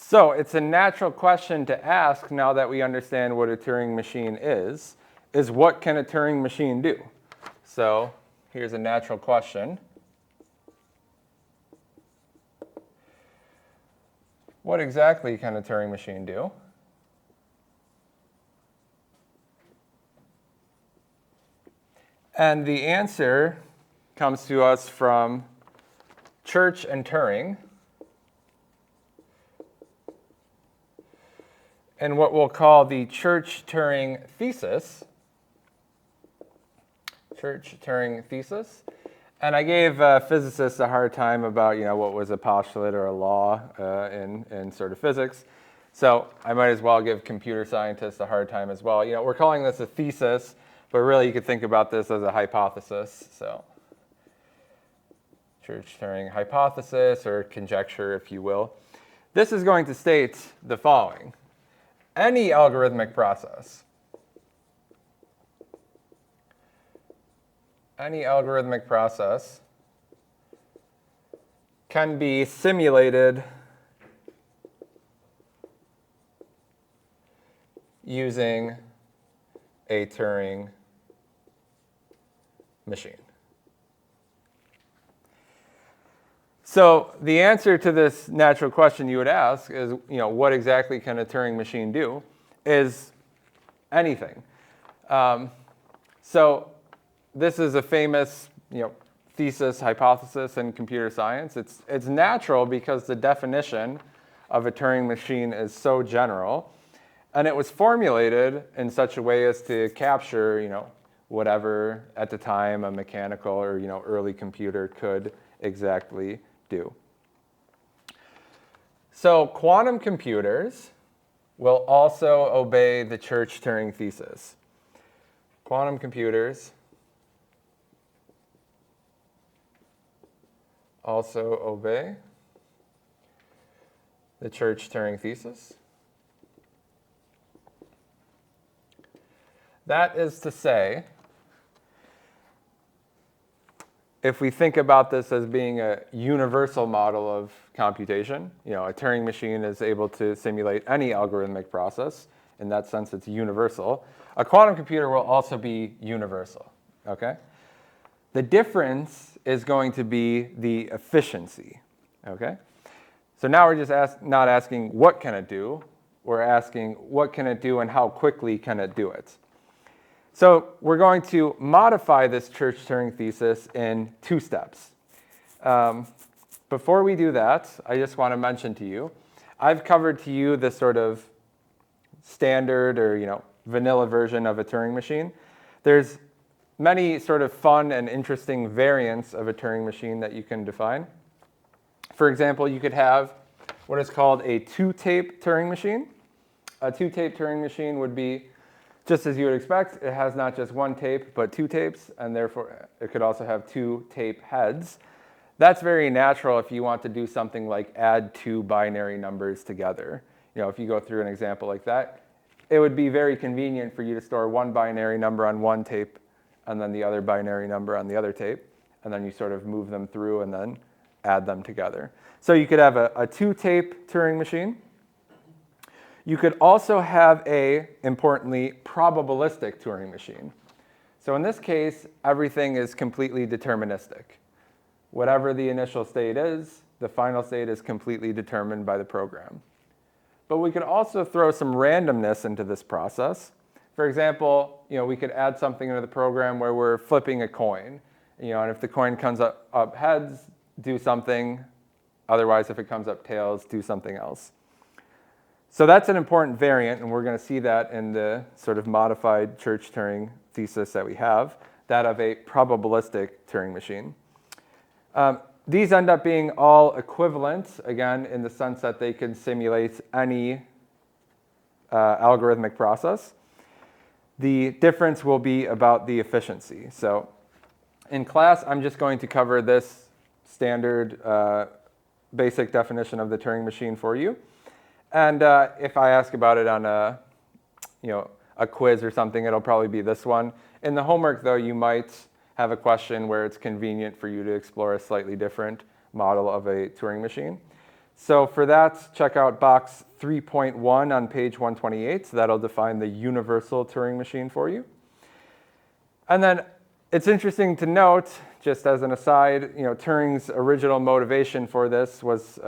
So it's a natural question to ask now that we understand what a Turing machine is what can a Turing machine do? So here's a natural question. What exactly can a Turing machine do? And the answer comes to us from Church and Turing in what we'll call the Church-Turing Thesis. Church-Turing Thesis. And I gave physicists a hard time about, what was a postulate or a law in sort of physics. So I might as well give computer scientists a hard time as well. We're calling this a thesis, but really you could think about this as a hypothesis. So Church-Turing hypothesis or conjecture, if you will. This is going to state the following. Any algorithmic process can be simulated using a Turing machine. So the answer to this natural question you would ask is, what exactly can a Turing machine do? Is anything. So this is a famous, thesis, hypothesis in computer science. It's natural because the definition of a Turing machine is so general, and it was formulated in such a way as to capture, whatever at the time a mechanical or early computer could exactly do. So quantum computers will also obey the Church-Turing thesis. Quantum computers also obey the Church-Turing thesis. That is to say, if we think about this as being a universal model of computation, a Turing machine is able to simulate any algorithmic process. In that sense, it's universal. A quantum computer will also be universal, okay? The difference is going to be the efficiency, okay? So now we're just not asking what can it do, we're asking what can it do and how quickly can it do it. So we're going to modify this Church-Turing thesis in 2 steps. Before we do that, I just want to mention to you, I've covered to you the sort of standard or vanilla version of a Turing machine. There's many sort of fun and interesting variants of a Turing machine that you can define. For example, you could have what is called a 2-tape Turing machine. A 2-tape Turing machine would be just as you would expect. It has not just 1 tape, but 2 tapes, and therefore it could also have 2 tape heads. That's very natural if you want to do something like add 2 binary numbers together. If you go through an example like that, it would be very convenient for you to store 1 binary number on 1 tape and then the other binary number on the other tape, and then you sort of move them through and then add them together. So you could have a 2-tape Turing machine. You could also have importantly, probabilistic Turing machine. So in this case, everything is completely deterministic. Whatever the initial state is, the final state is completely determined by the program. But we could also throw some randomness into this process. For example, we could add something into the program where we're flipping a coin. And if the coin comes up heads, do something. Otherwise, if it comes up tails, do something else. So that's an important variant, and we're going to see that in the sort of modified Church-Turing thesis that we have, that of a probabilistic Turing machine. These end up being all equivalent, again, in the sense that they can simulate any algorithmic process. The difference will be about the efficiency. So in class, I'm just going to cover this standard basic definition of the Turing machine for you. And if I ask about it on a quiz or something, it'll probably be this one. In the homework, though, you might have a question where it's convenient for you to explore a slightly different model of a Turing machine. So for that, check out box 3.1 on page 128. So that'll define the universal Turing machine for you. And then it's interesting to note, just as an aside, Turing's original motivation for this was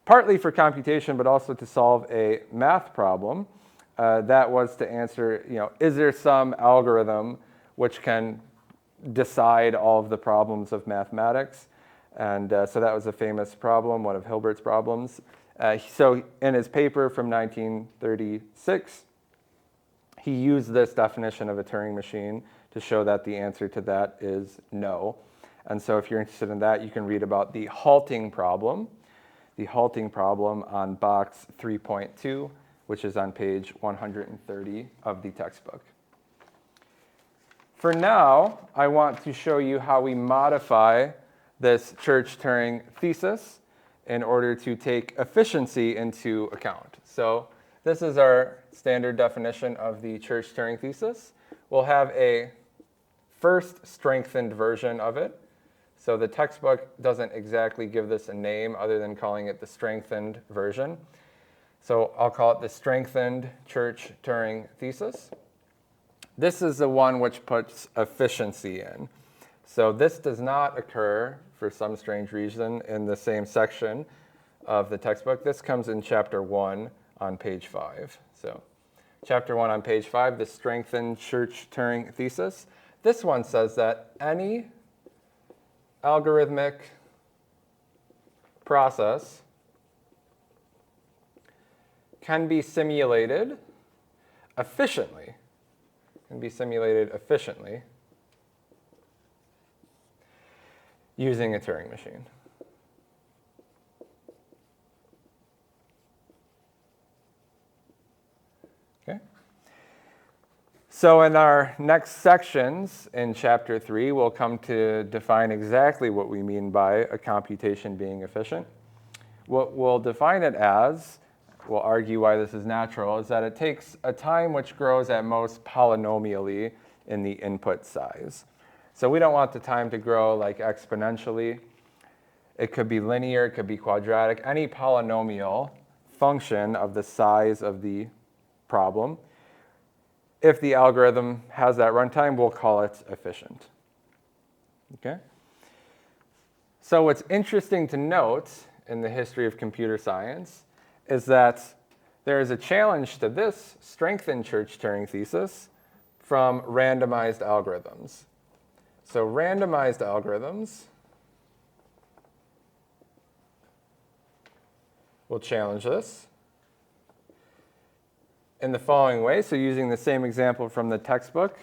partly for computation, but also to solve a math problem. That was to answer, is there some algorithm which can decide all of the problems of mathematics? And so that was a famous problem, one of Hilbert's problems. So in his paper from 1936, he used this definition of a Turing machine to show that the answer to that is no. And so if you're interested in that, you can read about the halting problem on box 3.2, which is on page 130 of the textbook. For now, I want to show you how we modify this Church-Turing thesis in order to take efficiency into account. So this is our standard definition of the Church-Turing thesis. We'll have a first strengthened version of it. So the textbook doesn't exactly give this a name other than calling it the strengthened version. So I'll call it the strengthened Church-Turing thesis. This is the one which puts efficiency in. So this does not occur, for some strange reason, in the same section of the textbook. This comes in chapter 1 on page 5. So chapter 1 on page 5, the strengthened Church-Turing thesis. This one says that any algorithmic process can be simulated efficiently. Using a Turing machine. Okay. So in our next sections in chapter 3, we'll come to define exactly what we mean by a computation being efficient. What we'll define it as, we'll argue why this is natural, is that it takes a time which grows at most polynomially in the input size. So we don't want the time to grow like exponentially. It could be linear, it could be quadratic, any polynomial function of the size of the problem. If the algorithm has that runtime, we'll call it efficient. Okay? So what's interesting to note in the history of computer science is that there is a challenge to this strengthened Church-Turing thesis from randomized algorithms. So randomized algorithms will challenge this in the following way. So using the same example from the textbook,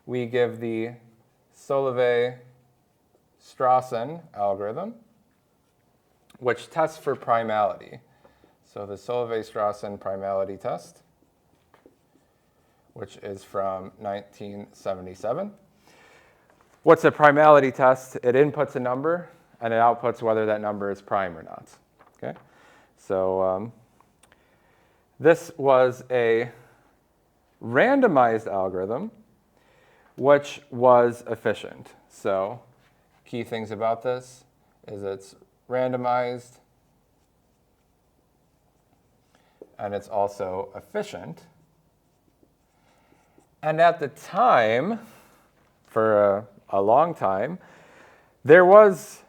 we give the Solovay-Strawson algorithm, which tests for primality. So the Solovay-Strawson primality test, which is from 1977. What's a primality test? It inputs a number, and it outputs whether that number is prime or not. Okay? So this was a randomized algorithm, which was efficient. So key things about this is it's randomized, and it's also efficient. And at the time, for a long time, there was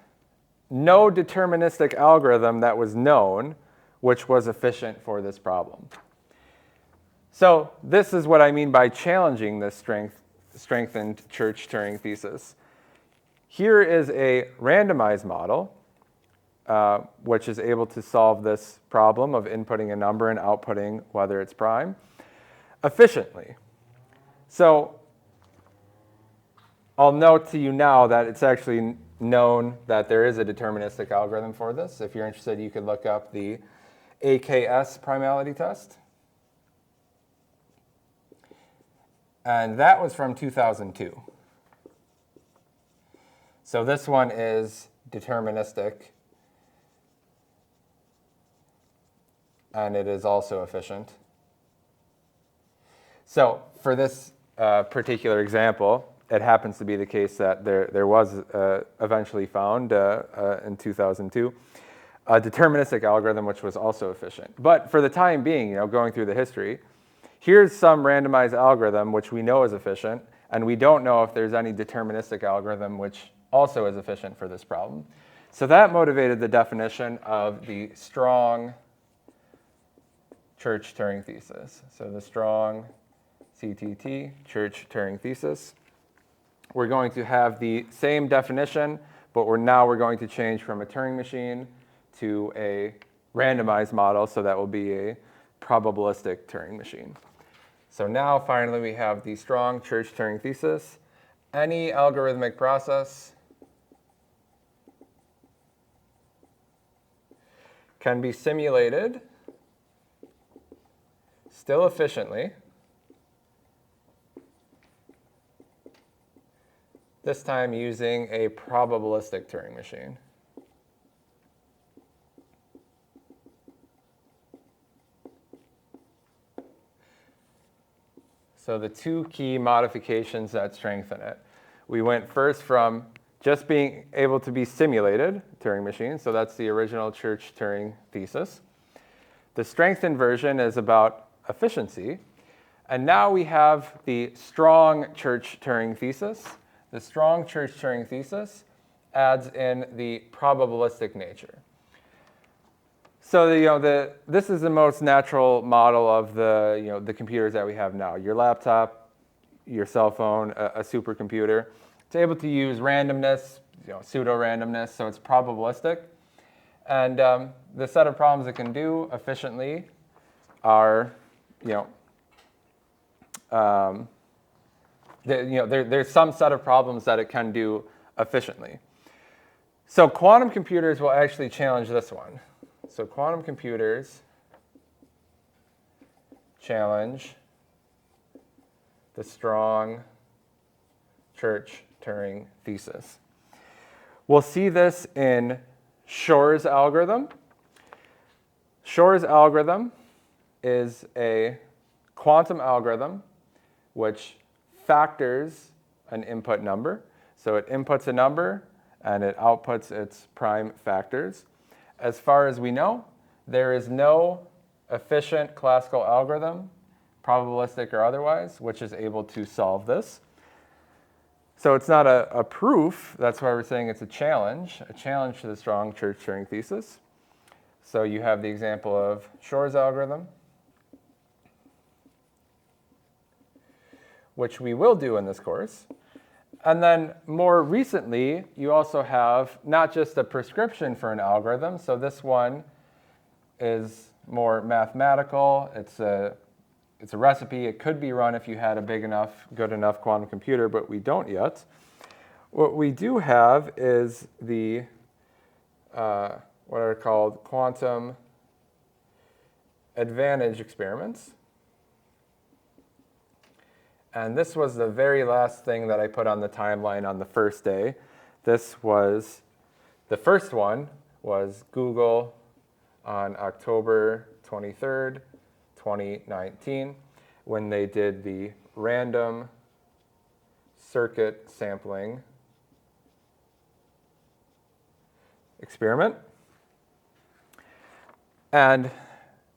no deterministic algorithm that was known which was efficient for this problem. So this is what I mean by challenging this strengthened Church-Turing thesis. Here is a randomized model which is able to solve this problem of inputting a number and outputting whether it's prime efficiently. So I'll note to you now that it's actually known that there is a deterministic algorithm for this. If you're interested, you could look up the AKS primality test. And that was from 2002. So this one is deterministic, and it is also efficient. So for this particular example, it happens to be the case that there was eventually found in 2002 a deterministic algorithm, which was also efficient. But for the time being, going through the history, here's some randomized algorithm which we know is efficient, and we don't know if there's any deterministic algorithm which also is efficient for this problem. So that motivated the definition of the strong Church-Turing thesis. So the strong CTT, Church-Turing thesis. We're going to have the same definition, but we're going to change from a Turing machine to a randomized model, so that will be a probabilistic Turing machine. So now finally we have the strong Church-Turing thesis. Any algorithmic process can be simulated still efficiently, this time using a probabilistic Turing machine. So the two key modifications that strengthen it. We went first from just being able to be simulated Turing machine, so that's the original Church-Turing thesis. The strengthened version is about efficiency, and now we have the strong Church-Turing thesis. The strong Church-Turing thesis adds in the probabilistic nature. So this is the most natural model of the computers that we have now. Your laptop, your cell phone, a supercomputer. It's able to use randomness, pseudo-randomness, so it's probabilistic. And the set of problems it can do efficiently are, there's some set of problems that it can do efficiently. So quantum computers will actually challenge this one. So quantum computers challenge the strong Church-Turing thesis. We'll see this in Shor's algorithm. Shor's algorithm is a quantum algorithm which factors an input number. So it inputs a number and it outputs its prime factors. As far as we know, there is no efficient classical algorithm, probabilistic or otherwise, which is able to solve this. So it's not a proof. That's why we're saying it's a challenge to the strong Church-Turing thesis. So you have the example of Shor's algorithm, which we will do in this course. And then more recently, you also have not just a prescription for an algorithm. So this one is more mathematical. It's a recipe. It could be run if you had a big enough, good enough quantum computer, but we don't yet. What we do have is the what are called quantum advantage experiments. And this was the very last thing that I put on the timeline on the first day. The first one was Google on October 23rd, 2019, when they did the random circuit sampling experiment. And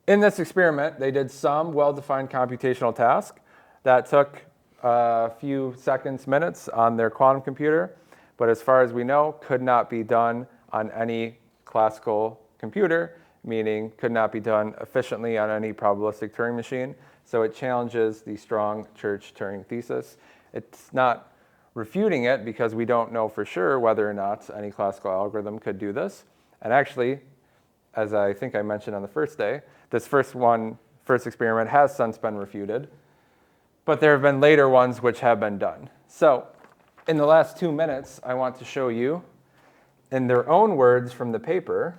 in this experiment, they did some well-defined computational task that took a few seconds, minutes on their quantum computer, but as far as we know, could not be done on any classical computer, meaning could not be done efficiently on any probabilistic Turing machine. So it challenges the strong Church-Turing thesis. It's not refuting it because we don't know for sure whether or not any classical algorithm could do this. And actually, as I think I mentioned on the first day, this first experiment has since been refuted. But there have been later ones which have been done. So in the last 2 minutes, I want to show you, in their own words from the paper,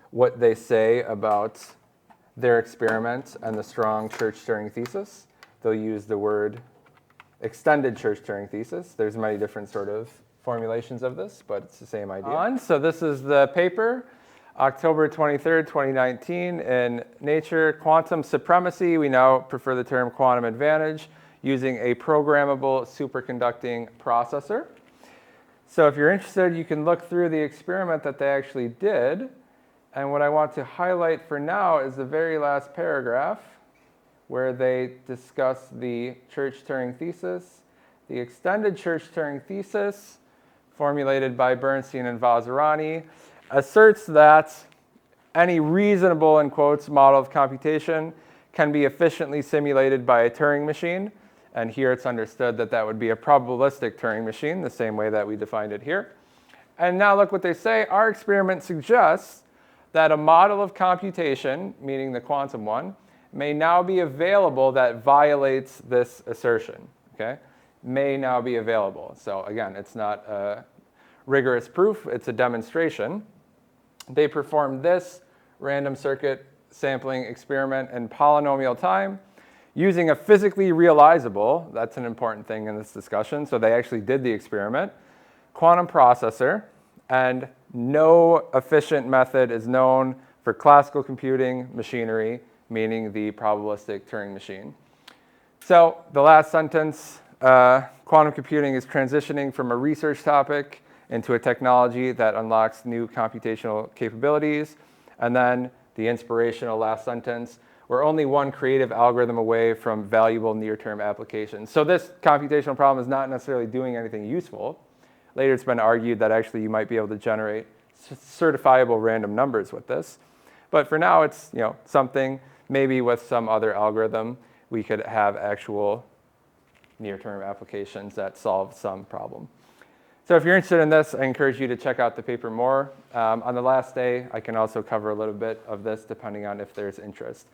what they say about their experiment and the strong Church-Turing thesis. They'll use the word extended Church-Turing thesis. There's many different sort of formulations of this, but it's the same idea. So this is the paper. October 23rd, 2019, in Nature, Quantum Supremacy. We now prefer the term quantum advantage using a programmable superconducting processor. So if you're interested, you can look through the experiment that they actually did. And what I want to highlight for now is the very last paragraph where they discuss the Church-Turing Thesis. The extended Church-Turing Thesis, formulated by Bernstein and Vazirani, asserts that any reasonable, in quotes, model of computation can be efficiently simulated by a Turing machine. And here it's understood that that would be a probabilistic Turing machine, the same way that we defined it here. And now look what they say. Our experiment suggests that a model of computation, meaning the quantum one, may now be available that violates this assertion. Okay? May now be available. So again, it's not a rigorous proof, it's a demonstration. They performed this random circuit sampling experiment in polynomial time using a physically realizable, that's an important thing in this discussion, so they actually did the experiment, quantum processor, and no efficient method is known for classical computing machinery, meaning the probabilistic Turing machine. So the last sentence, quantum computing is transitioning from a research topic into a technology that unlocks new computational capabilities. And then the inspirational last sentence, we're only one creative algorithm away from valuable near-term applications. So this computational problem is not necessarily doing anything useful. Later it's been argued that actually you might be able to generate certifiable random numbers with this. But for now it's something, maybe with some other algorithm, we could have actual near-term applications that solve some problem. So if you're interested in this, I encourage you to check out the paper more. On the last day, I can also cover a little bit of this depending on if there's interest.